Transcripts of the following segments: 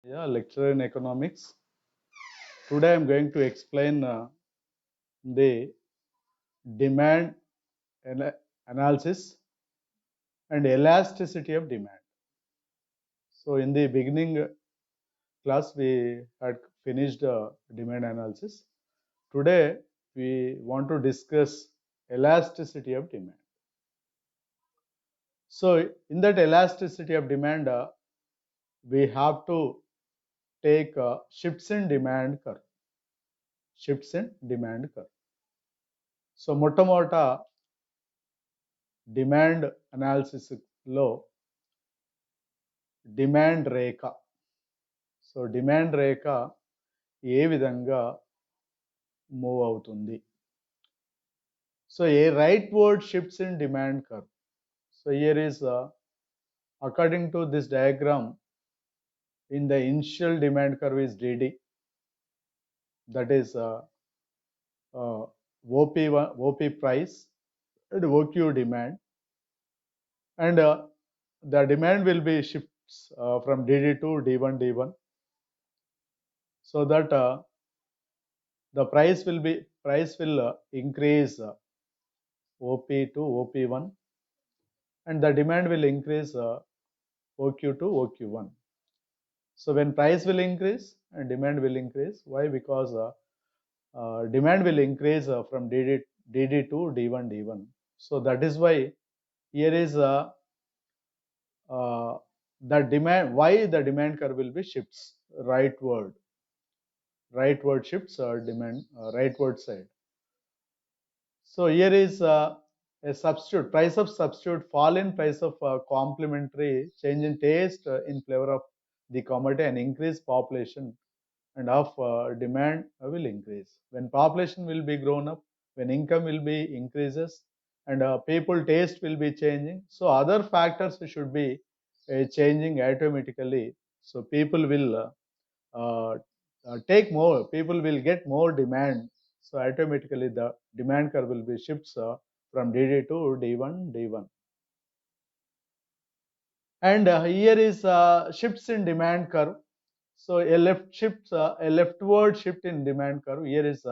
Yeah, lecturer in economics. Today I'm going to explain the demand analysis and elasticity of demand. So in the beginning class we had finished demand analysis. Today we want to discuss elasticity of demand. So in that elasticity of demand, we have to take shifts in demand curve. Shifts in demand curve. So మొట్టమొదట demand అనాలిసిస్లో demand రేఖ. So demand రేఖ ఏ విధంగా move అవుతుంది. So A right word shifts in demand curve. So here is according to this diagram, in the initial demand curve is DD, that is OP price and OQ demand, and the demand will be shifts from DD to D1 D1, so that the price will increase OP to OP1, and the demand will increase OQ to OQ1. So when price will increase and demand will increase, why? Because demand will increase from DD to D1 D1. So that is why here is the demand. Why the demand curve will be shifts rightward. Rightward shifts demand rightward side. So here is a substitute, price of substitute, fall in price of complementary, change in taste in flavor of the commodity, and increase population and of demand will increase. When population will be grown up, when income will be increases, and people taste will be changing, so other factors should be changing automatically. So people will take more, people will get more demand. So automatically the demand curve will be shifts from DD to D1 D1. And here is shifts in demand curve. So a leftward shift in demand curve. Here is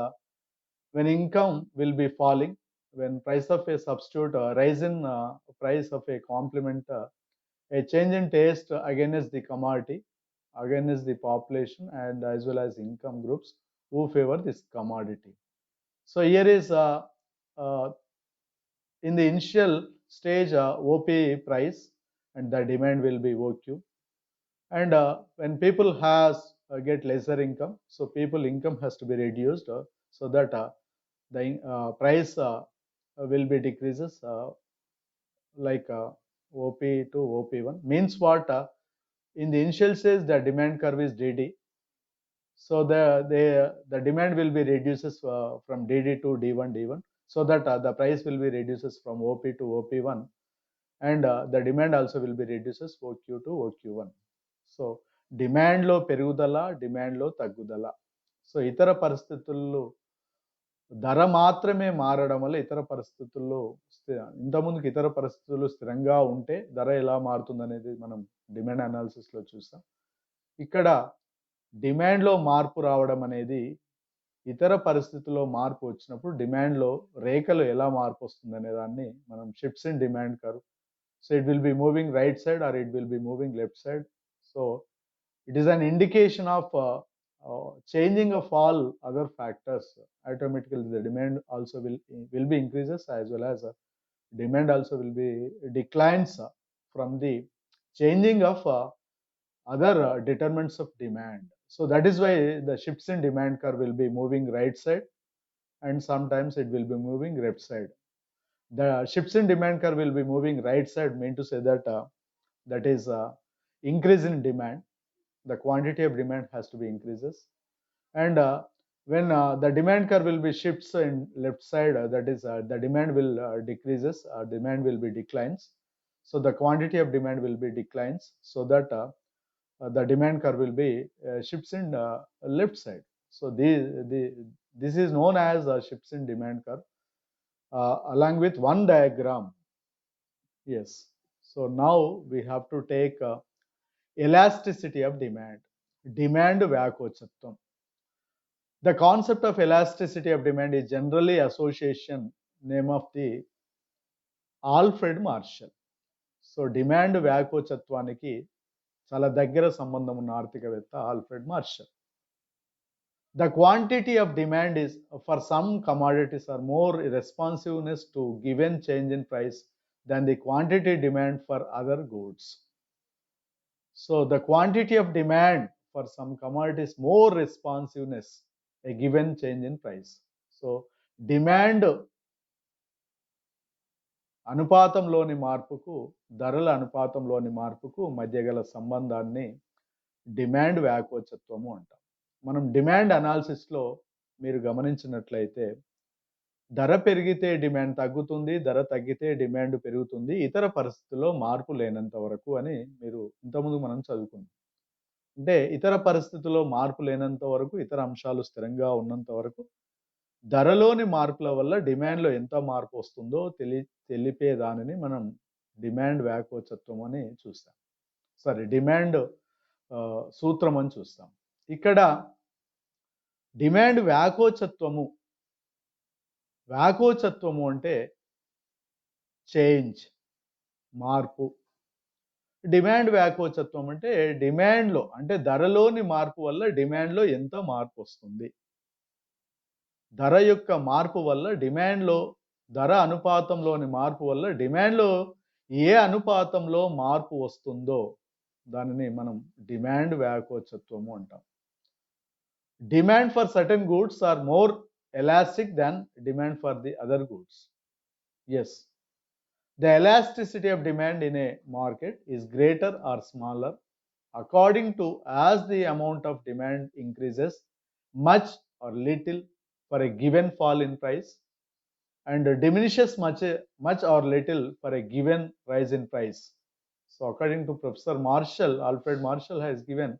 when income will be falling, when price of a substitute, rise in price of a complement, a change in taste against the commodity, against the population, and as well as income groups who favor this commodity. So here is uh, in the initial stage OP price, and the demand will be OQ. And when people has get lesser income, so people income has to be reduced so that the price will be decreases like OP to OP1. Means what? In the initial stage the demand curve is DD, so the demand will be reduces from DD to D1 D1, so that the price will be reduces from OP to OP1, and the demand also will be reduces OQ to OQ1. So డిమాండ్లో పెరుగుదల, డిమాండ్లో తగ్గుదల. So ఇతర పరిస్థితుల్లో ధర మాత్రమే మారడం వల్ల ఇతర పరిస్థితుల్లో ఇంతకుముందుకు ఇతర పరిస్థితులు స్థిరంగా ఉంటే ధర ఎలా మారుతుంది అనేది మనం డిమాండ్ అనాలిసిస్లో చూసాం. ఇక్కడ డిమాండ్లో మార్పు రావడం అనేది ఇతర పరిస్థితుల్లో మార్పు వచ్చినప్పుడు డిమాండ్లో రేఖలు ఎలా మార్పు వస్తుంది అనే దాన్ని మనం shifts in demand curve. So it will be moving right side or it will be moving left side. So it is an indication of changing of all other factors. Automatically the demand also will be increases, as well as demand also will be declines from the changing of other determinants of demand. So that is why the shifts in demand curve will be moving right side, and sometimes it will be moving left side. The shifts in demand curve will be moving right side, mean to say that that is increase in demand, the quantity of demand has to be increases. And when the demand curve will be shifts in left side, that is the demand will decreases, demand will be declines, so the quantity of demand will be declines, so that the demand curve will be shifts in left side. So this is known as shifts in demand curve, along with one diagram. Yes, so now we have to take elasticity of demand. Demand వ్యాకోచత్వం. The concept of elasticity of demand is generally association name of the Alfred Marshall. So demand వ్యాకోచత్వానికి చాలా దగ్గర సంబంధం ఉన్న ఆర్థికవేత్త Alfred Marshall. The quantity of demand is for some commodities are more responsiveness to given change in price than the quantity demand for other goods. So the quantity of demand for some commodities more responsiveness a given change in price. So demand అనుపాతంలోని మార్పుకు ధరల అనుపాతంలోని మార్పుకు మధ్య గల సంబంధాన్ని demand వ్యాకోచత్వము అంటాం. మనం demand అనాలిసిస్లో మీరు గమనించినట్లయితే ధర పెరిగితే డిమాండ్ తగ్గుతుంది, ధర తగ్గితే డిమాండ్ పెరుగుతుంది, ఇతర పరిస్థితుల్లో మార్పు లేనంత వరకు అని మీరు ఇంతకుముందు మనం చదువుకున్నాం. అంటే ఇతర పరిస్థితుల్లో మార్పు లేనంత వరకు, ఇతర అంశాలు స్థిరంగా ఉన్నంత వరకు ధరలోని మార్పుల వల్ల డిమాండ్లో ఎంత మార్పు వస్తుందో తెలిపే దానిని మనం డిమాండ్ వ్యాకోచత్వం అని చూస్తాం. డిమాండ్ సూత్రం అని చూస్తాం. ఇక్కడ డిమాండ్ వ్యాకోచత్వము అంటే చేంజ్, మార్పు. డిమాండ్ వ్యాకోచత్వం అంటే డిమాండ్లో అంటే ధరలోని మార్పు వల్ల డిమాండ్లో ఎంత మార్పు వస్తుంది, ధర యొక్క మార్పు వల్ల డిమాండ్లో ధర అనుపాతంలోని మార్పు వల్ల డిమాండ్లో ఏ అనుపాతంలో మార్పు వస్తుందో దానిని మనం డిమాండ్ వ్యాకోచత్వము అంటాం. Demand for certain goods are more elastic than demand for the other goods. Yes, the elasticity of demand in a market is greater or smaller according to as the amount of demand increases much or little for a given fall in price and diminishes much or little for a given rise in price. So according to Professor Marshall, Alfred Marshall has given,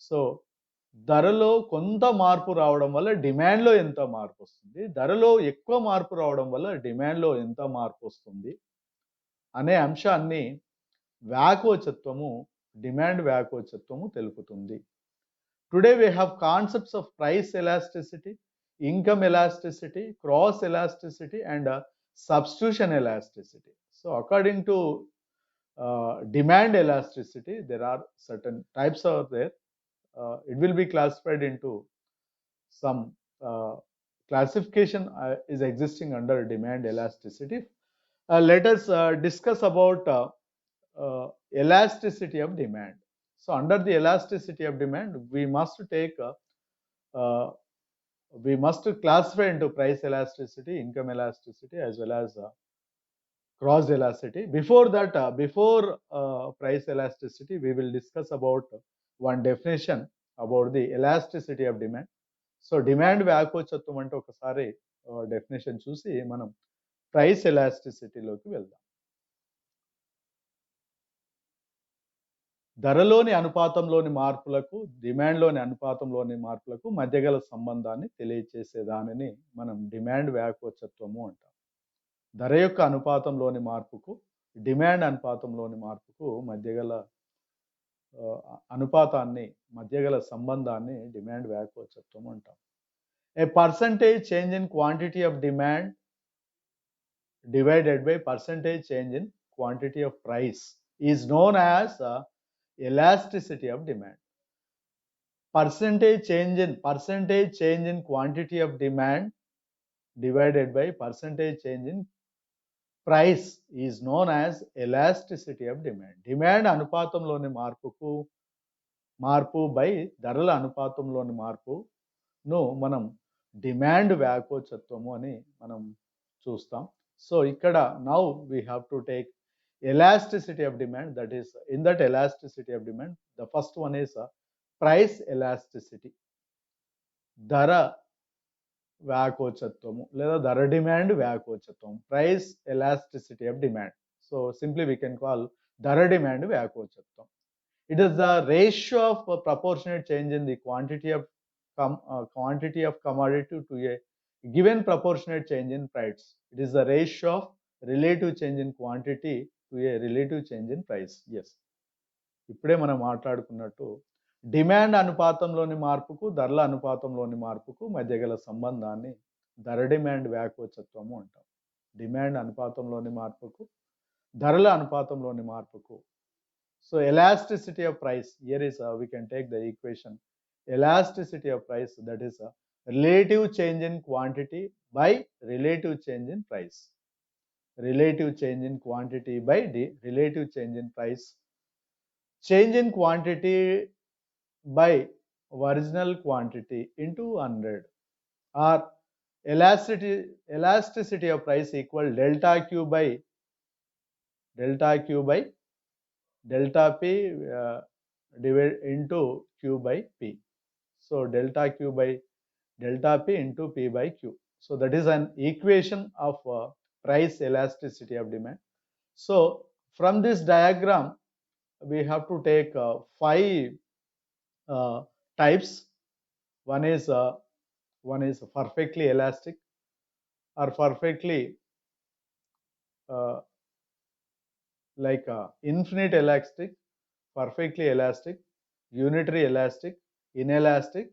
so ధరలో కొంత మార్పు రావడం వల్ల డిమాండ్లో ఎంత మార్పు వస్తుంది, ధరలో ఎక్కువ మార్పు రావడం వల్ల డిమాండ్లో ఎంత మార్పు వస్తుంది అనే అంశాన్ని వ్యాకోచత్వము, డిమాండ్ వ్యాకోచత్వము తెలుపుతుంది. Today we have concepts of price elasticity, income elasticity, cross elasticity and substitution elasticity. So according to demand elasticity, there are certain types are there. It will be classified into some classification is existing under demand elasticity. Let us discuss about elasticity of demand. So under the elasticity of demand, we must classify into price elasticity, income elasticity as well as cross elasticity. Before that, before price elasticity, we will discuss about one definition about the elasticity of demand. So demand వ్యాకోచత్వం అంటే ఒకసారి definition చూసి మనం price ఎలాస్టిసిటీలోకి వెళ్దాం. ధరలోని అనుపాతంలోని మార్పులకు డిమాండ్లోని అనుపాతంలోని మార్పులకు మధ్య గల సంబంధాన్ని తెలియచేసే దానిని మనం డిమాండ్ వ్యాకోచత్వము అంటాం. ధర యొక్క అనుపాతంలోని మార్పుకు డిమాండ్ అనుపాతంలోని మార్పుకు మధ్య గల అనుపాతాన్ని, మధ్య గల సంబంధాన్ని డిమాండ్ వ్యాకోచత్వము అంటాం. A percentage change in quantity of demand divided by percentage change in quantity of price is known as elasticity of demand. Percentage change in quantity of demand divided by percentage change in price is known as elasticity of demand. Demand అనుపాతంలోని మార్పు by ధరల అనుపాతంలోని మార్పును మనం demand వ్యాకోచత్వము అని మనం చూస్తాం. So ఇక్కడ now we have to take elasticity of demand, that is in that elasticity of demand the first one is price elasticity, ధర వ్యాకోచత్వము లేదా ధర డిమాండ్ వ్యాకోచత్వం, price elasticity of demand. So simply we can call ధర demand వ్యాకోచత్వం. It is the ratio of proportionate change in the quantity of commodity to a given proportionate change in price. It is the ratio of relative change in quantity to a relative change in price. Yes, ఇప్పుడే మనం మాట్లాడుకున్నట్టు demand అనుపాతంలోని మార్పుకు ధరల అనుపాతంలోని మార్పుకు మధ్య గల సంబంధాన్ని ధర demand వ్యాకోచత్వము అంటాం. డిమాండ్ అనుపాతంలోని మార్పుకు ధరల అనుపాతంలోని మార్పుకు. So elasticity of price, here is we can take the equation elasticity of price, that is a relative change in quantity by relative change in price. Relative change in quantity by the relative change in price. Change in quantity by original quantity into 100, or elasticity of price equal delta Q by delta P divided into Q by P. So delta Q by delta P into P by Q. So that is an equation of price elasticity of demand. So from this diagram, we have to take 5 types. One is perfectly elastic, or perfectly like infinite elastic, perfectly elastic, unitary elastic, inelastic,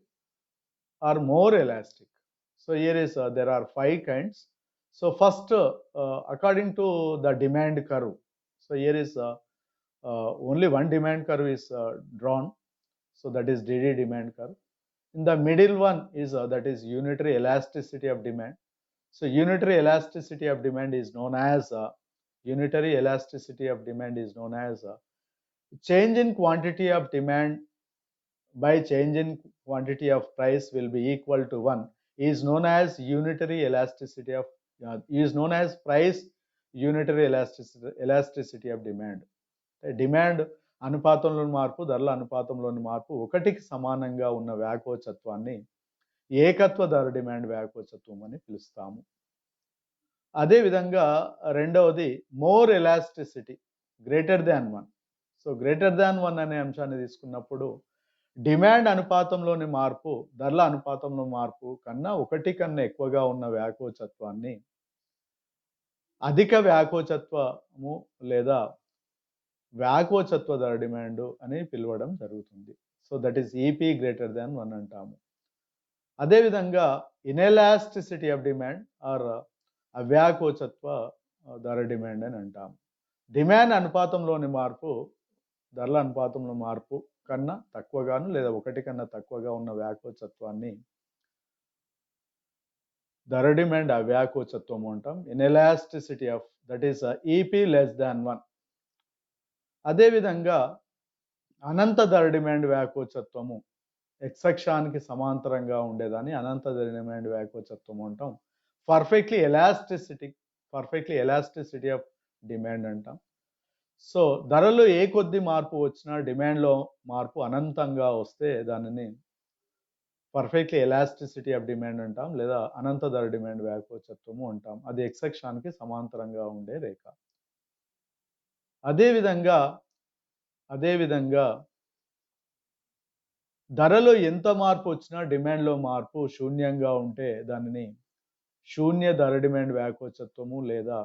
or more elastic. So here is there are 5 kinds. So first, according to the demand curve. So here is only one demand curve is drawn. So that is DD demand curve. In the middle one is that is unitary elasticity of demand. So unitary elasticity of demand is known as unitary elasticity of demand is known as change in quantity of demand by change in quantity of price will be equal to 1 is known as unitary elasticity of is known as price unitary elasticity of demand. Demand అనుపాతంలోని మార్పు ధరల అనుపాతంలోని మార్పు ఒకటికి సమానంగా ఉన్న వ్యాకోచత్వాన్ని ఏకత్వ ధర demand వ్యాకోచత్వం అని పిలుస్తాము. అదేవిధంగా రెండవది more elasticity greater than 1. So greater than 1 అనే అంశాన్ని తీసుకున్నప్పుడు డిమాండ్ అనుపాతంలోని మార్పు ధరల అనుపాతంలో మార్పు కన్నా ఒకటి కన్నా ఎక్కువగా ఉన్న వ్యాకోచత్వాన్ని అధిక వ్యాకోచత్వము లేదా వ్యాకోచత్వ ధర డిమాండ్ అని పిలవడం జరుగుతుంది. So that is EP greater than 1 అంటాము. అదేవిధంగా ఇన్ఎలాస్టిసిటీ ఆఫ్ డిమాండ్ ఆర్ అవ్యాకోచత్వ ధర డిమాండ్ అని అంటాము. డిమాండ్ అనుపాతంలోని మార్పు ధరల అనుపాతంలో మార్పు కన్నా తక్కువగాను లేదా ఒకటి కన్నా తక్కువగా ఉన్న వ్యాకోచత్వాన్ని ధర డిమాండ్ అవ్యాకోచత్వం అంటాం. Inelasticity of that is EP less than 1. అదేవిధంగా అనంత ధర డిమాండ్ వ్యాకోచత్వము ఎక్సక్షానికి సమాంతరంగా ఉండేదాన్ని అనంత ధర డిమాండ్ వ్యాకోచత్వం అంటాం. పర్ఫెక్ట్లీ ఎలాస్టిసిటీ ఆఫ్ డిమాండ్ అంటాం. సో ధరలో ఏ కొద్ది మార్పు వచ్చినా డిమాండ్లో మార్పు అనంతంగా వస్తే దానిని పర్ఫెక్ట్లీ ఎలాస్టిసిటీ ఆఫ్ డిమాండ్ అంటాం లేదా అనంత ధర డిమాండ్ వ్యాకోచత్వము అంటాం. అది ఎక్సక్షానికి సమాంతరంగా ఉండే రేఖ. అదేవిధంగా ధరలో ఎంత మార్పు వచ్చినా డిమాండ్లో మార్పు శూన్యంగా ఉంటే దానిని శూన్య ధర డిమాండ్ వ్యాకోచత్వము లేదా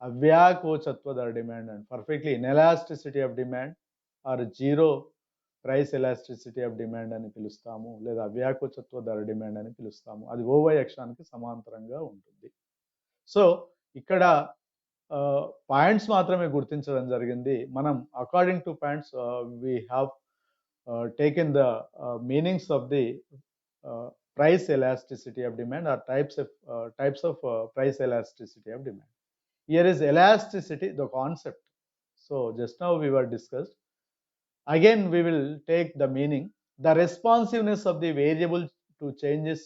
అవ్యాకోచత్వ ధర demand and perfectly inelasticity of demand or zero price elasticity of demand అని పిలుస్తాము లేదా అవ్యాకోచత్వ ధర డిమాండ్ అని పిలుస్తాము. అది ఓవై అక్షానికి సమాంతరంగా ఉంటుంది. సో ఇక్కడ పాయింట్స్ మాత్రమే గుర్తించడం జరిగింది. మనం according to points we have taken the meanings of the price elasticity of demand or types of price elasticity of demand. Here is elasticity, the concept. So just now we were discussed. Again we will take the meaning. The responsiveness of the variable to changes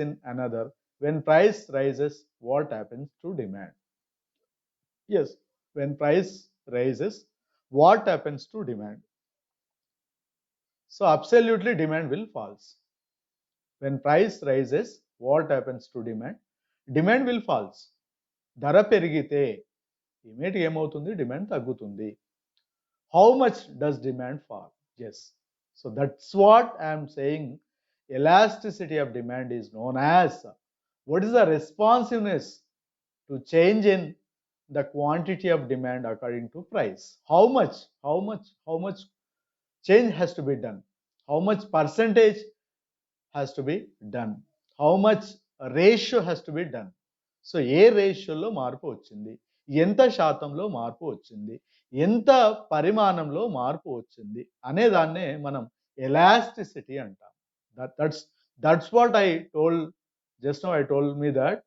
in another. When price rises, what happens to demand? Yes, when price rises, what happens to demand? So absolutely demand will falls. When price rises, what happens to demand? Demand will falls. ధర పెరిగితే immediate ఏమవుతుంది? Demand తగ్గుతుంది. How much does demand fall? Yes. So that's what I am saying. Elasticity of demand is known as what is the responsiveness to change in the quantity of demand according to price. How much change has to be done, how much percentage has to be done, how much ratio has to be done. So ఏ రేషియోలో మార్పు వచ్చింది, ఎంత శాతంలో మార్పు వచ్చింది, ఎంత పరిమాణంలో మార్పు వచ్చింది అనే దాన్నే మనం ఎలాస్టిసిటీ అంటాం. That's what I told just now. I told me that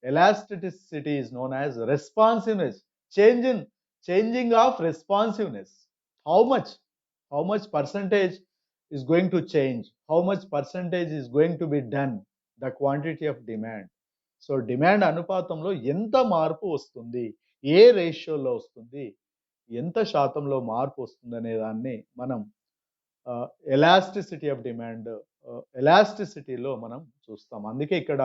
elasticity is known as responsiveness, changing of responsiveness. How much percentage is going to change, how much percentage is going to be done, the quantity of demand. So demand అనుపాతంలో ఎంత మార్పు వస్తుంది, ఏ రేషియోలో వస్తుంది, ఎంత శాతంలో మార్పు వస్తుంది అనే దాన్ని మనం ఎలాస్టిసిటీ ఆఫ్ డిమాండ్, ఎలాస్టిసిటీలో మనం చూస్తాం. అందుకే ఇక్కడ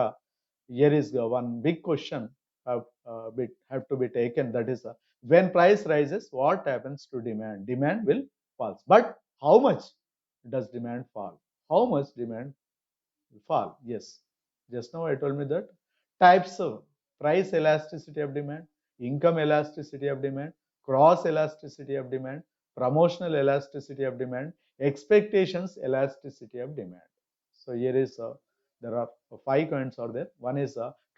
here is one big question have to be taken, that is when price rises what happens to demand. Demand will fall, but how much does demand fall, how much demand will fall? Yes, just now I told me that types of price elasticity of demand, income elasticity of demand, cross elasticity of demand, promotional elasticity of demand, expectations elasticity of demand. So here is there are 5 kinds are there. One is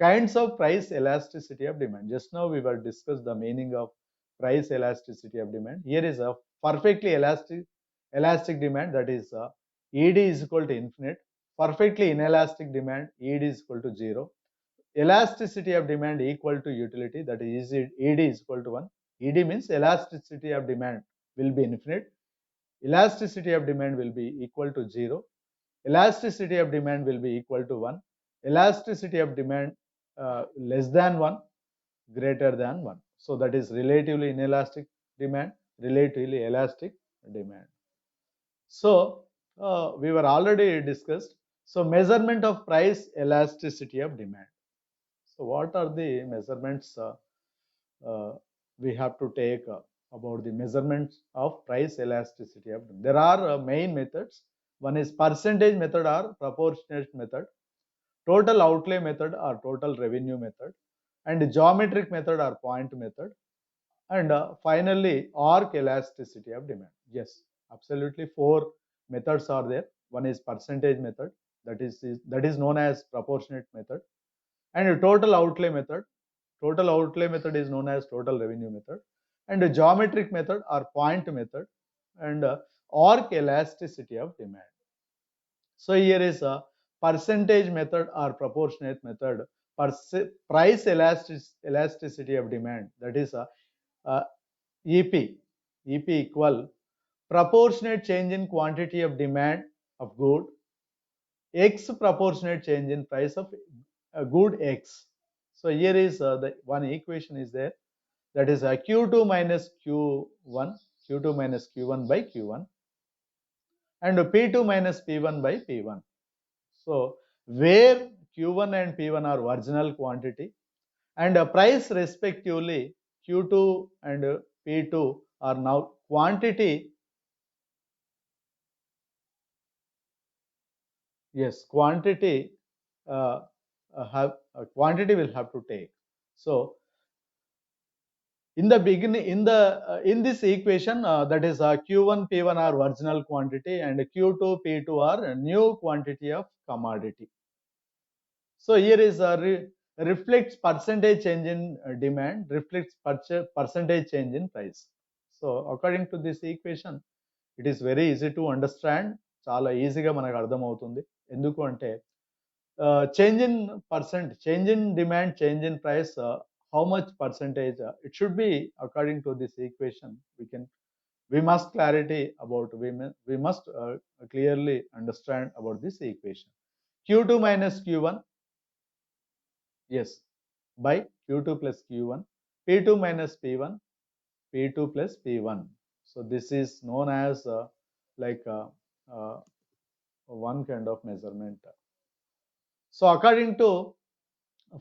kinds of price elasticity of demand. Just now we were discussed the meaning of price elasticity of demand. Here is a perfectly elastic demand, that is ED is equal to infinite. Perfectly inelastic demand, ED is equal to 0. Elasticity of demand equal to utility, that is ED is equal to 1. ED means elasticity of demand will be infinite. Elasticity of demand will be equal to 0. Elasticity of demand will be equal to 1. Elasticity of demand less than 1, greater than 1. So that is relatively inelastic demand, relatively elastic demand. So we were already discussed. So measurement of price elasticity of demand. So what are the measurements we have to take about the measurements of price elasticity of demand? There are main methods. One is percentage method or proportionate method, total outlay method or total revenue method, and geometric method or point method, and finally arc elasticity of demand. Yes, absolutely 4 methods are there. One is percentage method, that is known as proportionate method, and a total outlay method. Total outlay method is known as total revenue method, and a geometric method or point method, and arc elasticity of demand. So here is a percentage method or proportionate method, price elasticity of demand, that is a EP equal proportionate change in quantity of demand of good x proportionate change in price of good x. So here is the one equation is there, that is Q2 minus Q1, Q2 minus Q1 by Q1, and P2 minus P1 by P1. So where Q1 and P1 are original quantity, and price respectively Q2 and P2 are now quantity. Yes, quantity quantity will have to take. So in the beginning, in this equation, that is Q1 P1 are original quantity and Q2 P2 are a new quantity of commodity. So here is reflects percentage change in demand, reflects percentage change in price. So according to this equation, it is very easy to understand. చాలా ఈజీగా మనకు అర్థమవుతుంది. ఎందుకు అంటే change in percent, change in demand, change in price, how much percentage it should be according to this equation. We must clarity about, we must clearly understand about this equation. Q2 minus Q1, yes, by Q2 plus Q1, P2 minus P1, P2 plus P1. So this is known as like one kind of measurement. So according to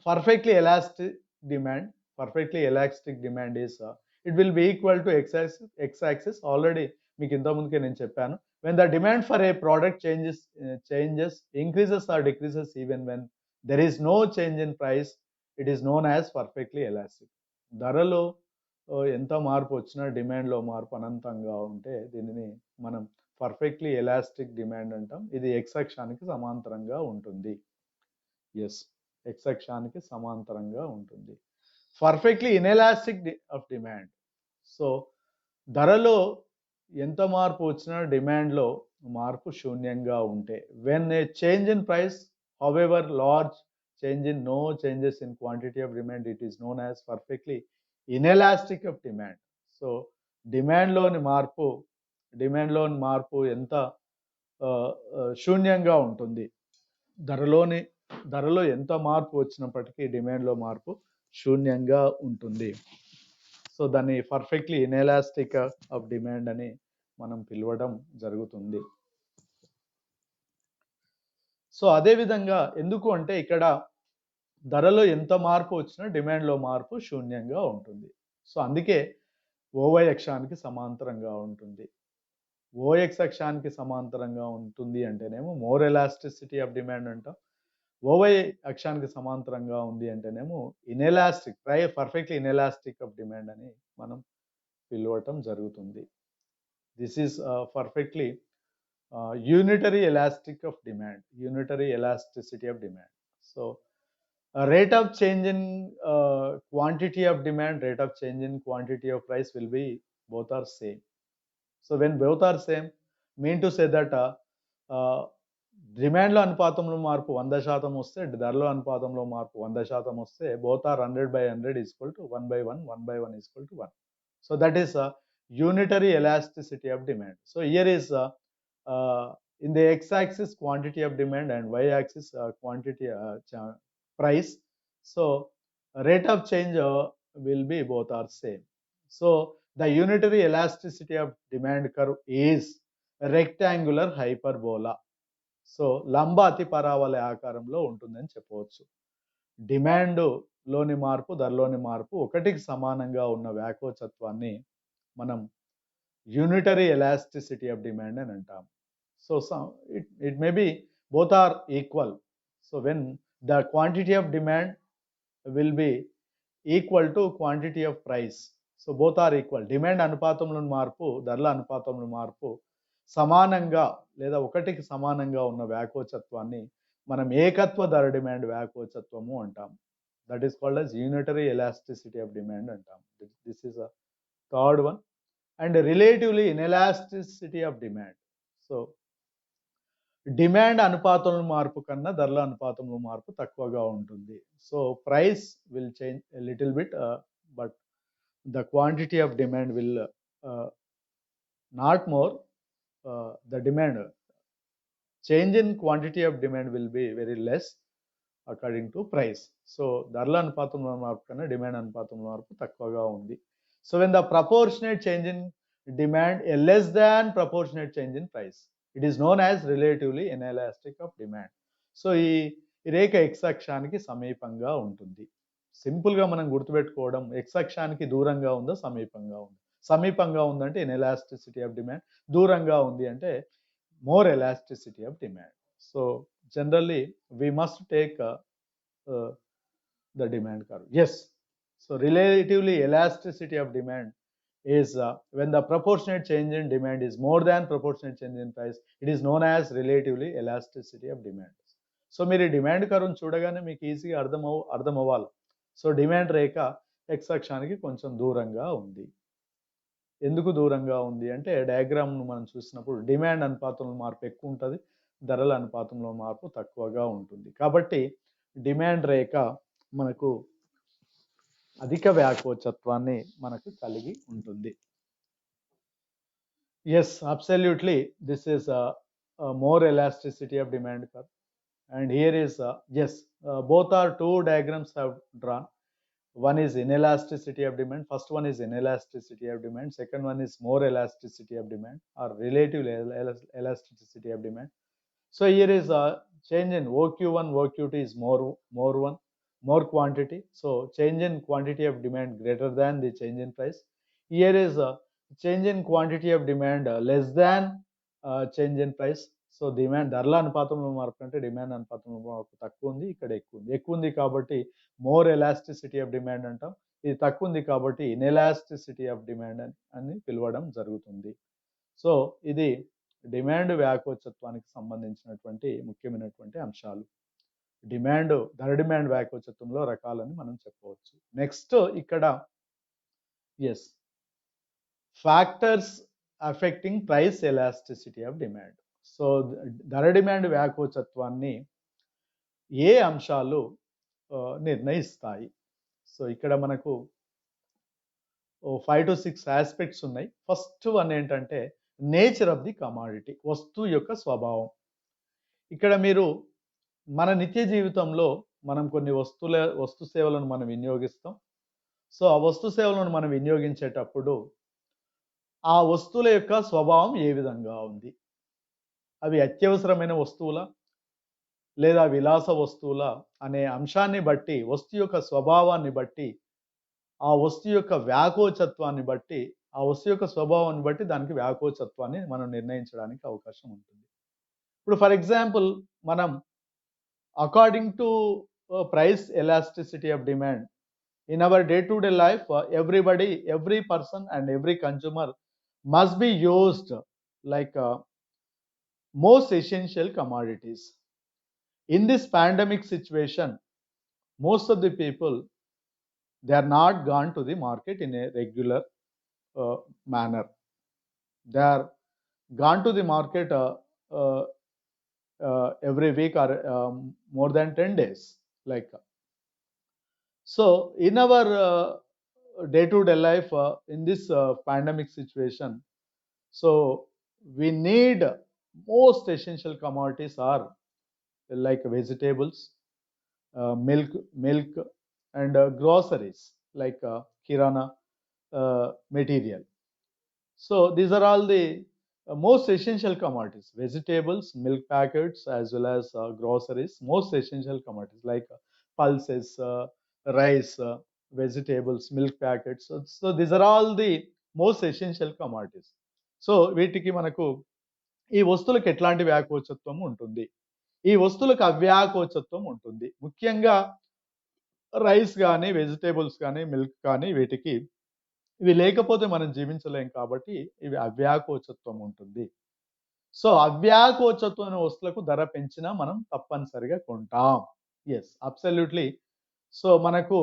perfectly elastic demand is it will be equal to x-axis. Already మీకు ఇంతకుముందుకే నేను చెప్పాను, when the demand for a product changes, increases or decreases, even when there is no change in price, it is known as perfectly elastic. ధరలో ఎంత మార్పు వచ్చినా డిమాండ్లో మార్పు అనంతంగా ఉంటే దీనిని మనం పర్ఫెక్ట్లీ ఎలాస్టిక్ డిమాండ్ అంటాం. ఇది ఎక్స్ అక్షానికి సమాంతరంగా ఉంటుంది. ఎస్, ఎక్స్ అక్షానికి సమాంతరంగా ఉంటుంది. Perfectly inelastic of demand. So ధరలో ఎంత మార్పు వచ్చినా డిమాండ్లో మార్పు శూన్యంగా ఉంటే, when a change in price however large change in no changes in quantity of demand, it is known as perfectly inelastic of demand. So డిమాండ్లోని మార్పు ఎంత శూన్యంగా ఉంటుంది. ధరలో ఎంత మార్పు వచ్చినప్పటికీ డిమాండ్లో మార్పు శూన్యంగా ఉంటుంది. సో దాన్ని పర్ఫెక్ట్లీ ఇన్ఎలాస్టిక్ ఆఫ్ డిమాండ్ అని మనం పిలవడం జరుగుతుంది. సో అదేవిధంగా ఎందుకు అంటే ఇక్కడ ధరలో ఎంత మార్పు వచ్చినా డిమాండ్లో మార్పు శూన్యంగా ఉంటుంది. సో అందుకే ఓవై అక్షానికి సమాంతరంగా ఉంటుంది. ఓఎక్స్ అక్షానికి సమాంతరంగా ఉంటుంది అంటేనేమో మోర్ ఎలాస్టిసిటీ ఆఫ్ డిమాండ్ అంటాం. ఓవై అక్షానికి సమాంతరంగా ఉంది అంటేనేమో inelastic, perfectly inelastic of demand అని మనం పిలవటం జరుగుతుంది. This is perfectly unitary elastic of demand, unitary elasticity of demand. So rate of change in quantity of demand, rate of change in quantity of price will be both are same. So when both are same, mean to say that డిమాండ్లో అనుపాతంలో మార్పు 100% వస్తే ధరలో అనుపాతంలో మార్పు 100% వస్తే both are 100/100 is equal to 1/1, 1/1 is equal to 1. So that is unitary elasticity of demand. So here is in the x-axis quantity of demand and y-axis quantity price. So rate of change will be both are same. So the unitary elasticity of demand curve is rectangular hyperbola. So లంబ అతి పరావళి ఆకారంలో ఉంటుందని చెప్పవచ్చు. Demand లోని మార్పు, ధరలోని మార్పు ఒకటికి సమానంగా ఉన్న వ్యాకోచత్వాన్ని మనం యూనిటరీ ఎలాస్టిసిటీ ఆఫ్ డిమాండ్ అని అంటాం. So it may be both are equal. So when the quantity of demand will be equal to quantity of price. So both are equal. Demand అనుపాతంలో మార్పు, ధరల అనుపాతంలో మార్పు సమానంగా లేదా ఒకటికి సమానంగా ఉన్న వ్యాకోచత్వాన్ని మనం ఏకత్వ ధర డిమాండ్ వ్యాకోచత్వము అంటాం. That is called as unitary elasticity of demand అంటాం. This is a third one. And relatively inelasticity of demand. So demand అనుపాతంలో మార్పు కన్నా ధరల అనుపాతంలో మార్పు తక్కువగా ఉంటుంది. So price will change little bit, but the quantity of demand will not more. The demand change in quantity of demand will be very less according to price. So ధరల అనుపాతంలో మార్పు కన్నా డిమాండ్ అనుపాతంలో మార్పు తక్కువగా ఉంది. So when the proportionate change in demand A less than proportionate change in price, it is known as relatively inelastic of demand. So ఈ రేఖ X అక్షానికి సమీపంగా ఉంటుంది. సింపుల్గా మనం గుర్తుపెట్టుకోవడం, ఎక్స్ అక్షానికి దూరంగా ఉందో సమీపంగా ఉంది. సమీపంగా ఉందంటే ఇన్ఎలాస్టిసిటీ ఆఫ్ డిమాండ్, దూరంగా ఉంది అంటే more elasticity of demand. So generally we must take the demand curve. Yes, so relatively elasticity of demand is when the proportionate change in demand is more than proportionate change in price, it is known as relatively elasticity of demand. So మీరు demand కర్వ్ని చూడగానే మీకు ఈజీగా అర్థం అవ్వాలి. So demand రేఖ X అక్షానికి కొంచెం దూరంగా ఉంది. ఎందుకు దూరంగా ఉంది అంటే డయాగ్రామ్ను మనం చూసినప్పుడు డిమాండ్ అనుపాతంలో మార్పు ఎక్కువ ఉంటుంది, ధరల అనుపాతంలో మార్పు తక్కువగా ఉంటుంది. కాబట్టి డిమాండ్ రేఖ మనకు అధిక వ్యాకోచత్వాన్ని మనకు కలిగి ఉంటుంది. Yes, absolutely this is more elasticity of demand curve. And here is yes, both are two diagrams have drawn. One is inelasticity of demand. First one is inelasticity of demand. Second one is more elasticity of demand or relative elasticity of demand. So here is a change in OQ1, OQ2 is more quantity. So change in quantity of demand greater than the change in price. Here is a change in quantity of demand less than change in price. So demand ధరల అనుపాతంలో మార్పు అంటే demand అనుపాతంలో మార్పు తక్కువ ఉంది, ఇక్కడ ఎక్కువ ఉంది కాబట్టి మోర్ ఎలాస్టిసిటీ ఆఫ్ డిమాండ్ అంటాం. ఇది తక్కువ ఉంది కాబట్టి ఇన్ఎలాస్టిసిటీ ఆఫ్ డిమాండ్ అని పిలవడం జరుగుతుంది. సో ఇది డిమాండ్ వ్యాకోచత్వానికి సంబంధించినటువంటి ముఖ్యమైనటువంటి అంశాలు. ధర డిమాండ్ వ్యాకోచత్వంలో రకాలని మనం చెప్పవచ్చు. నెక్స్ట్ ఇక్కడ yes factors affecting price elasticity of demand. So ధర డిమాండ్ వ్యాకోచత్వాన్ని ఏ అంశాలు నిర్ణయిస్తాయి? సో ఇక్కడ మనకు 5 to 6 ఆస్పెక్ట్స్ ఉన్నాయి. ఫస్ట్ వన్ ఏంటంటే నేచర్ ఆఫ్ ది కమాడిటీ, వస్తువు యొక్క స్వభావం. ఇక్కడ మీరు మన నిత్య జీవితంలో మనం కొన్ని వస్తు సేవలను మనం వినియోగిస్తాం. సో ఆ వస్తు సేవలను మనం వినియోగించేటప్పుడు ఆ వస్తువుల యొక్క స్వభావం ఏ విధంగా ఉంది? అవి అత్యవసరమైన వస్తువుల లేదా విలాస వస్తువుల అనే అంశాన్ని బట్టి, వస్తువు యొక్క స్వభావాన్ని బట్టి, ఆ వస్తువు యొక్క వ్యాకోచత్వాన్ని బట్టి, ఆ వస్తువు యొక్క స్వభావాన్ని బట్టి దానికి వ్యాకోచత్వాన్ని మనం నిర్ణయించడానికి అవకాశం ఉంటుంది. ఇప్పుడు ఫర్ ఎగ్జాంపుల్ మనం according to price elasticity of demand in our day-to-day life, every person and every consumer must be used like most essential commodities. In this pandemic situation, most of the people, they are not gone to the market in a regular manner. They are gone to the market every week or more than 10 days. Like so in our day-to-day life in this pandemic situation, so we need most essential commodities are like vegetables, milk and groceries like kirana material. So these are all the most essential commodities: vegetables, milk packets, as well as groceries. Most essential commodities like pulses, rice, vegetables, milk packets. So these are all the most essential commodities. So వీటికి మనకు ఈ వస్తువులకు ఎట్లాంటి వ్యాకోచత్వం ఉంటుంది? ఈ వస్తువులకు అవ్యాకోచత్వం ఉంటుంది. ముఖ్యంగా రైస్ కానీ, వెజిటేబుల్స్ కానీ, మిల్క్ కానీ, వీటికి ఇవి లేకపోతే మనం జీవించలేం కాబట్టి ఇవి అవ్యాకోచత్వం ఉంటుంది. సో అవ్యాకోచత్వం అనే వస్తువులకు ధర పెంచినా మనం తప్పనిసరిగా కొంటాం. Yes, absolutely. సో మనకు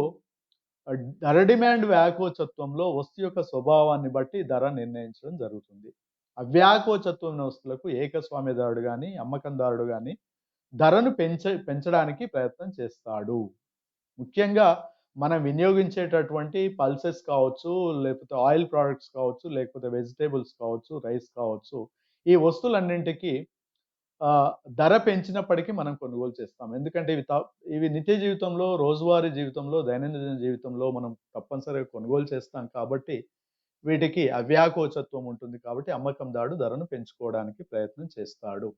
ధర డిమాండ్ వ్యాకోచత్వంలో వస్తువు యొక్క స్వభావాన్ని బట్టి ధర నిర్ణయించడం జరుగుతుంది. అవ్యాకోచత్వం వస్తువులకు ఏకస్వామ్యదారుడు కానీ, అమ్మకందారుడు కానీ ధరను పెంచడానికి ప్రయత్నం చేస్తాడు. ముఖ్యంగా మనం వినియోగించేటటువంటి పల్సెస్ కావచ్చు, లేకపోతే ఆయిల్ ప్రోడక్ట్స్ కావచ్చు, లేకపోతే వెజిటేబుల్స్ కావచ్చు, రైస్ కావచ్చు, ఈ వస్తువులన్నింటికి ధర పెంచినప్పటికీ మనం కొనుగోలు చేస్తాం. ఎందుకంటే ఇవి నిత్య జీవితంలో, రోజువారీ జీవితంలో, దైనందిన జీవితంలో మనం తప్పనిసరిగా కొనుగోలు చేస్తాం కాబట్టి వీటికి అవ్యాకోచత్వం ఉంటుంది. కాబట్టి అమ్మకందారుడు ధరను పెంచుకోవడానికి ప్రయత్నం చేస్తాడు.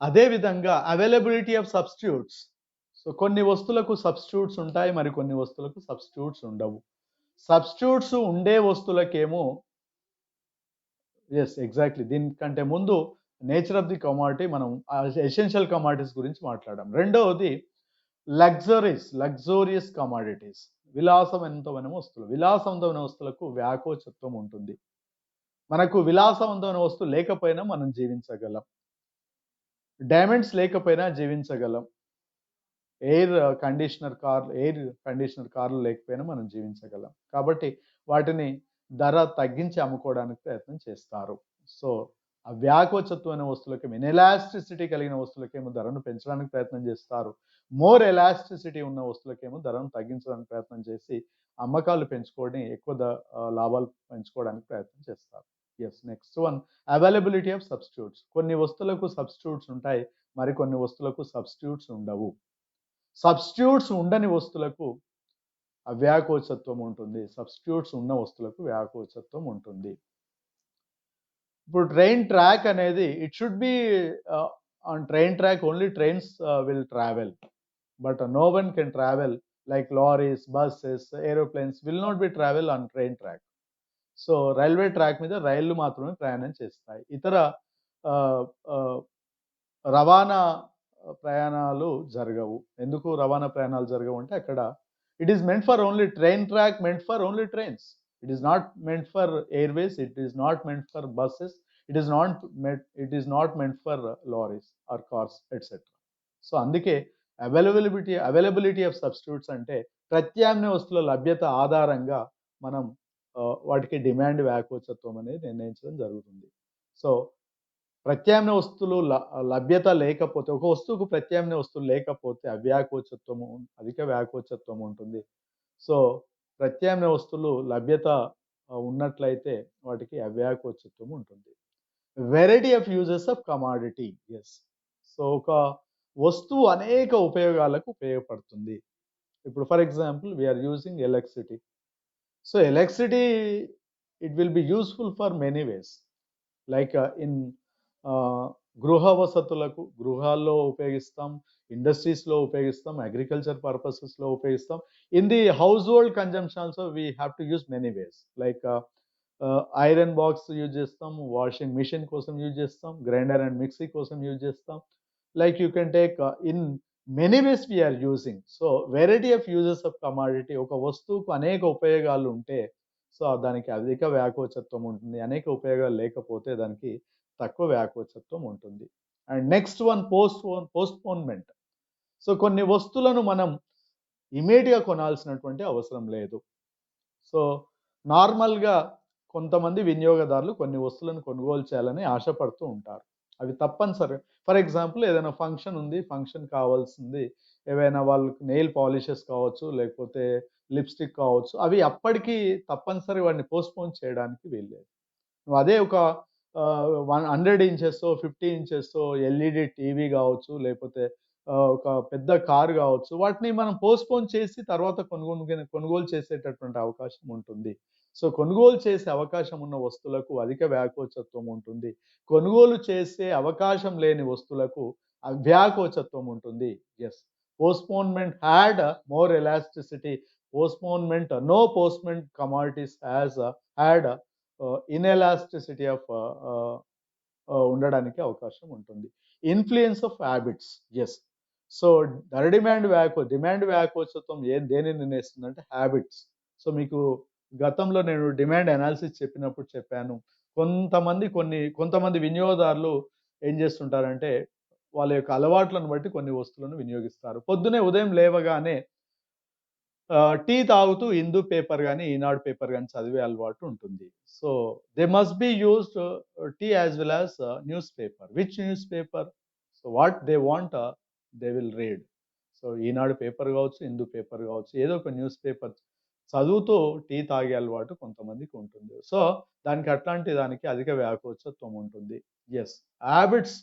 అదేవిధంగా అవైలబిలిటీ ఆఫ్ సబ్స్టిట్యూట్స్. సో కొన్ని వస్తువులకు సబ్స్టిట్యూట్స్ ఉంటాయి, మరి కొన్ని వస్తువులకు సబ్స్టిట్యూట్స్ ఉండవు. సబ్స్టిట్యూట్స్ ఉండే వస్తువులకేమో ఎస్ ఎగ్జాక్ట్లీ, దీనికంటే ముందు నేచర్ ఆఫ్ ది కమాడిటీ, మనం ఎసెన్షియల్ కమాడిటీస్ గురించి మాట్లాడాం. రెండవది లగ్జోరియస్ కమాడిటీస్, విలాసవంతమైన వస్తువులు. విలాసవంతమైన వస్తువులకు వ్యాకోచత్వం ఉంటుంది. మనకు విలాసవంతమైన వస్తువు లేకపోయినా మనం జీవించగలం. డైమండ్స్ లేకపోయినా జీవించగలం. ఎయిర్ కండిషనర్ కార్లు లేకపోయినా మనం జీవించగలం. కాబట్టి వాటిని ధర తగ్గించి అమ్ముకోవడానికి ప్రయత్నం చేస్తారు. సో ఆ వ్యాకోచత్వమైన వస్తువులకి, ఇనెలాస్టిసిటీ కలిగిన వస్తువులకేమో ధరను పెంచడానికి ప్రయత్నం చేస్తారు. మోర్ ఎలాస్టిసిటీ ఉన్న వస్తువులకేమో ధరను తగ్గించడానికి ప్రయత్నం చేసి అమ్మకాలు పెంచుకోవడం, ఎక్కువ లాభాలు పెంచుకోవడానికి ప్రయత్నం చేస్తారు. Yes, next one availability of substitutes. కొన్ని వస్తువులకు సబ్స్టిట్యూట్స్ ఉంటాయి, మరికొన్ని వస్తువులకు సబ్స్టిట్యూట్స్ ఉండవు. సబ్స్టిట్యూట్స్ ఉండని వస్తువులకు అవ్యాకోచత్వం ఉంటుంది, సబ్స్టిట్యూట్స్ ఉన్న వస్తువులకు వ్యాకోచత్వం ఉంటుంది. ఇప్పుడు ట్రైన్ ట్రాక్ అనేది, it should be on train track only trains will travel, but no one can travel like lorries, buses, aeroplanes will not be travel on train track. So railway track మీద రైళ్లు మాత్రమే ప్రయాణం చేస్తాయి. ఇతర రవాణా ప్రయాణాలు జరగవు. ఎందుకు రవాణా ప్రయాణాలు జరగవు అంటే అక్కడ it is meant for only train track, meant for only trains. It is not meant for airways, it is not meant for buses, it is not meant for lorries or cars etcetera. So అందుకే availability of substitutes అంటే ప్రత్యామ్నాయ వస్తువుల లభ్యత ఆధారంగా మనం వాటికి demand వ్యాకోచత్వం అనేది నిర్ణయించడం జరుగుతుంది. సో ప్రత్యామ్నాయ వస్తువులు లభ్యత లేకపోతే, ఒక వస్తువుకు ప్రత్యామ్నాయ వస్తువులు లేకపోతే అధిక వ్యాకోచత్వం ఉంటుంది. సో ప్రత్యామ్నాయ వస్తువులు లభ్యత ఉన్నట్లయితే వాటికి అవ్యాకోచత్వం ఉంటుంది. Variety of uses of commodity. Yes. So ఒక వస్తువు అనేక ఉపయోగాలకు ఉపయోగపడుతుంది. ఇప్పుడు for example we are using electricity. So electricity it will be useful for many ways. Like in గృహ వసతులకు, గృహాల్లో ఉపయోగిస్తాం, ఇండస్ట్రీస్లో ఉపయోగిస్తాం, అగ్రికల్చర్ పర్పసెస్లో ఉపయోగిస్తాం. In the household consumption also we have to use many ways. Like iron box use చేస్తాం, washing machine కోసం యూజ్ చేస్తాం, గ్రైండర్ అండ్ మిక్సీ కోసం యూజ్ చేస్తాం. Like you can take in many ways we are using. So variety of uses of commodity. ఒక వస్తువుకు అనేక ఉపయోగాలు ఉంటే సో దానికి అధిక వ్యాకోచత్వం ఉంటుంది. అనేక ఉపయోగాలు లేకపోతే దానికి తక్కువ వ్యాకోచత్వం ఉంటుంది. And next one postponement. So కొన్ని వస్తువులను మనం ఇమీడియట్గా కొనాల్సినటువంటి అవసరం లేదు. సో నార్మల్గా కొంతమంది వినియోగదారులు కొన్ని వస్తువులను కొనుగోలు చేయాలని ఆశపడుతూ ఉంటారు. అవి తప్పనిసరి. ఫర్ ఎగ్జాంపుల్ ఏదైనా ఫంక్షన్ ఉంది, ఫంక్షన్ కావాల్సింది, ఏవైనా వాళ్ళకి నెయిల్ పాలిషెస్ కావచ్చు, లేకపోతే లిప్స్టిక్ కావచ్చు, అవి అప్పటికి తప్పనిసరి వాడిని పోస్ట్పోన్ చేయడానికి వీల్లేదు. నువ్వు అదే ఒక 100 ఇంచెస్ 50 ఇంచెస్ ఎల్ఈడి టీవీ కావచ్చు, లేకపోతే ఒక పెద్ద కారు కావచ్చు, వాటిని మనం పోస్ట్పోన్ చేసి తర్వాత కొనుగోలు చేసేటటువంటి అవకాశం ఉంటుంది. సో కొనుగోలు చేసే అవకాశం ఉన్న వస్తువులకు అధిక వ్యాకోచత్వం ఉంటుంది. కొనుగోలు చేసే అవకాశం లేని వస్తువులకు అవ్యాకోచత్వం ఉంటుంది. Yes. Postponement had more elasticity. No postponement commodities had inelasticity of ఉండడానికి అవకాశం ఉంటుంది. Influence of habits. Yes. So demand వ్యాకోచత్వం దేనిని నిర్ణయిస్తుందంటే హ్యాబిట్స్. సో మీకు గతంలో నేను డిమాండ్ అనాలిసిస్ చెప్పినప్పుడు చెప్పాను, కొంతమంది వినియోగదారులు ఏం చేస్తుంటారంటే వాళ్ళ యొక్క అలవాట్లను బట్టి కొన్ని వస్తువులను వినియోగిస్తారు. పొద్దునే ఉదయం లేవగానే టీ తాగుతూ హిందూ పేపర్ కానీ, ఈనాడు పేపర్ కానీ చదివే అలవాటు ఉంటుంది. So they must be used to as well as newspaper. Which newspaper? So what they want they will read. So Eenadu paper కావచ్చు, హిందూ పేపర్ కావచ్చు, ఏదో ఒక న్యూస్ పేపర్ చదువుతూ టీ తాగే అలవాటు కొంతమందికి ఉంటుంది. సో దానికి అధిక వ్యాకోచత్వం ఉంటుంది. ఎస్. హ్యాబిట్స్,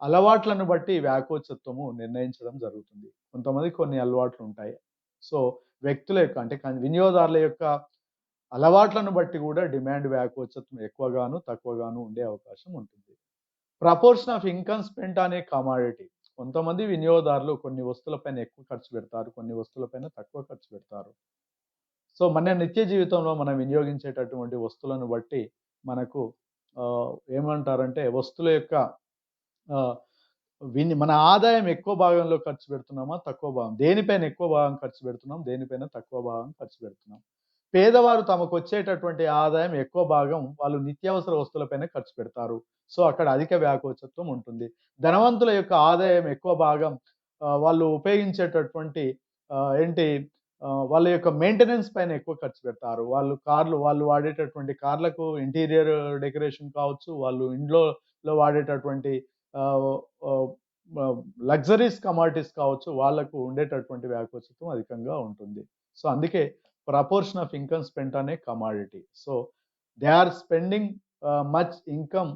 అలవాట్లను బట్టి వ్యాకోచత్వము నిర్ణయించడం జరుగుతుంది. కొంతమందికి కొన్ని అలవాట్లు ఉంటాయి. సో వ్యక్తుల యొక్క అంటే వినియోగదారుల యొక్క అలవాట్లను బట్టి కూడా డిమాండ్ వ్యాకోచత్వం ఎక్కువగాను తక్కువగాను ఉండే అవకాశం ఉంటుంది. ప్రపోర్షన్ ఆఫ్ ఇన్కమ్ స్పెంట్ అనే కమాడిటీ. కొంతమంది వినియోగదారులు కొన్ని వస్తువులపైన ఎక్కువ ఖర్చు పెడతారు, కొన్ని వస్తువులపైన తక్కువ ఖర్చు పెడతారు. సో మన నిత్య జీవితంలో మనం వినియోగించేటటువంటి వస్తువులను బట్టి మనకు ఏమంటారంటే వస్తువుల యొక్క మన ఆదాయం ఎక్కువ భాగంలో ఖర్చు పెడుతున్నామా, తక్కువ భాగం, దేనిపైన ఎక్కువ భాగం ఖర్చు పెడుతున్నాం, దేనిపైన తక్కువ భాగం ఖర్చు పెడుతున్నాం. పేదవారు తమకు వచ్చేటటువంటి ఆదాయం ఎక్కువ భాగం వాళ్ళు నిత్యావసర వస్తువులపైన ఖర్చు పెడతారు. సో అక్కడ అధిక వ్యాకోచత్వం ఉంటుంది. ధనవంతుల యొక్క ఆదాయం ఎక్కువ భాగం వాళ్ళు ఉపయోగించేటటువంటి వాళ్ళ యొక్క మెయింటెనెన్స్ పైన ఎక్కువ ఖర్చు పెడతారు. వాళ్ళు వాడేటటువంటి కార్లకు ఇంటీరియర్ డెకరేషన్ కావచ్చు, వాళ్ళు ఇంట్లో వాడేటటువంటి లగ్జరీస్ కమాడిటీస్ కావచ్చు, వాళ్ళకు ఉండేటటువంటి వ్యాకోచత్వం అధికంగా ఉంటుంది. సో అందుకే ప్రపోర్షన్ ఆఫ్ ఇన్కమ్ స్పెంట్ అనే commodity. So they are spending much income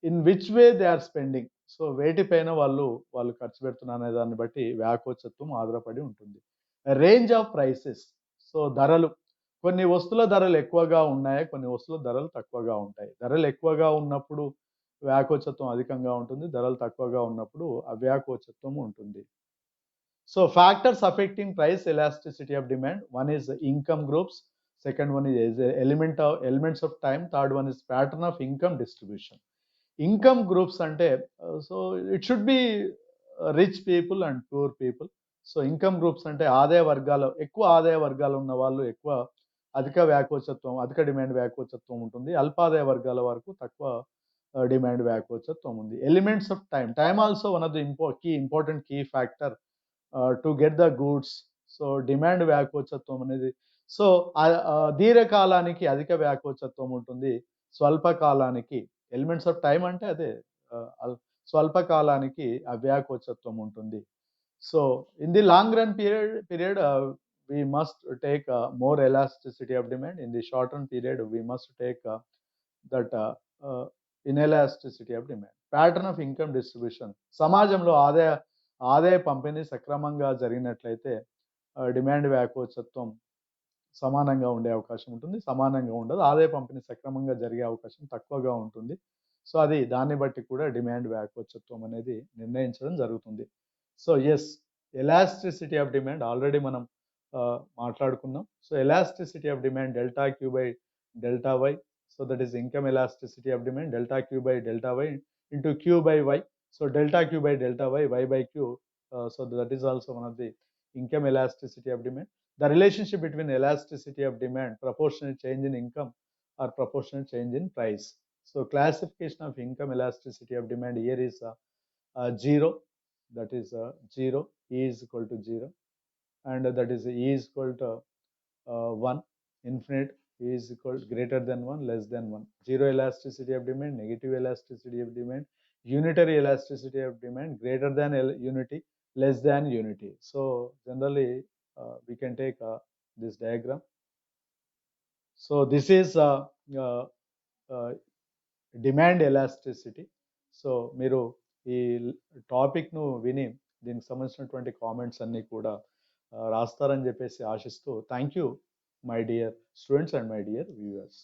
in which way they are spending. So వేటిపైన వాళ్ళు ఖర్చు పెడుతున్నారు అనే దాన్ని బట్టి వ్యాకోచత్వం ఆధారపడి ఉంటుంది. Range of prices. సో ధరలు, కొన్ని వస్తువుల ధరలు ఎక్కువగా ఉన్నాయి, కొన్ని వస్తువుల ధరలు తక్కువగా ఉంటాయి. ధరలు ఎక్కువగా ఉన్నప్పుడు వ్యాకోచత్వం అధికంగా ఉంటుంది, ధరలు తక్కువగా ఉన్నప్పుడు అవ్యాకోచత్వం ఉంటుంది. So factors affecting price elasticity of demand. One is income groups, second one is elements of time, third one is pattern of income distribution. Income groups అంటే so it should be rich people and poor people. So income groups అంటే ఎక్కువ ఆదాయ వర్గాలు ఉన్న వాళ్ళు ఎక్కువ అధిక వ్యాకోచత్వం, అధిక డిమాండ్ వ్యాకోచత్వం ఉంటుంది. అల్పాదాయ వర్గాల వరకు తక్కువ డిమాండ్ వ్యాకోచత్వం ఉంది. Elements of time. Time also one of the important key factor to get the goods. So demand వ్యాకోచత్వం అనేది, సో దీర్ఘకాలానికి అధిక వ్యాకోచత్వం ఉంటుంది, స్వల్పకాలానికి, ఎలిమెంట్స్ ఆఫ్ టైం అంటే అదే, స్వల్పకాలానికి అవ్యాకోచత్వం ఉంటుంది. So in the long run period, we must take more elasticity of demand. In the short run period, we must take that inelasticity of demand. Pattern of income distribution. సమాజంలో ఆదాయ పంపిణీ సక్రమంగా జరిగినట్లయితే demand వ్యాకోచత్వం సమానంగా ఉండే అవకాశం ఉంటుంది, సమానంగా ఉండదు. ఆదాయ పంపిణీ సక్రమంగా జరిగే అవకాశం తక్కువగా ఉంటుంది. సో అది దాన్ని బట్టి కూడా డిమాండ్ వ్యాకోచత్వం అనేది నిర్ణయించడం జరుగుతుంది. So yes, elasticity of demand already మనం మాట్లాడుకున్నాం. So elasticity of demand delta Q by delta Y. So that is income elasticity of demand delta Q by delta Y into Q by Y. So delta Q by delta Y, Y by Q. So that is also one of the income elasticity of demand. The relationship between elasticity of demand, proportional change in income or proportional change in price. So classification of income elasticity of demand here is zero. That is 0. E is equal to 0, and that is E is equal to 1. Infinite. E is equal to greater than 1, less than 1. Zero elasticity of demand, negative elasticity of demand, unitary elasticity of demand, greater than unity, less than unity. So generally we can take this diagram. So this is demand elasticity. So మీరు ఈ టాపిక్ను విని దీనికి సంబంధించినటువంటి comments అన్నీ కూడా రాస్తారని చెప్పేసి ఆశిస్తూ, thank you my dear students and my dear viewers.